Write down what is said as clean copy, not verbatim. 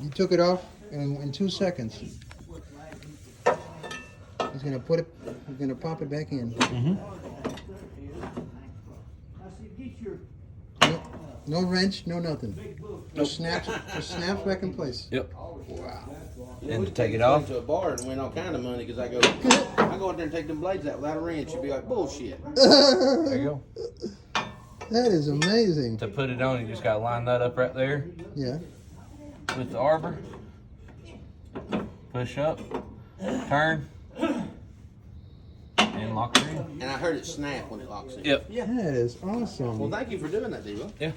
You took it off in 2 seconds. He's gonna put it. He's gonna pop it back in. No wrench, no nothing. Just snaps back in place. Yep. Wow. And to take it off. To a bar and win all kind of money because I go out there and take them blades out without a wrench. You'd be like bullshit. There you go. That is amazing. To put it on, you just got to line that up right there Yeah. with the arbor. Push up, turn, and lock it in. And I heard it snap when it locks in. Yep. That is awesome. Well, thank you for doing that, Devo. Yeah.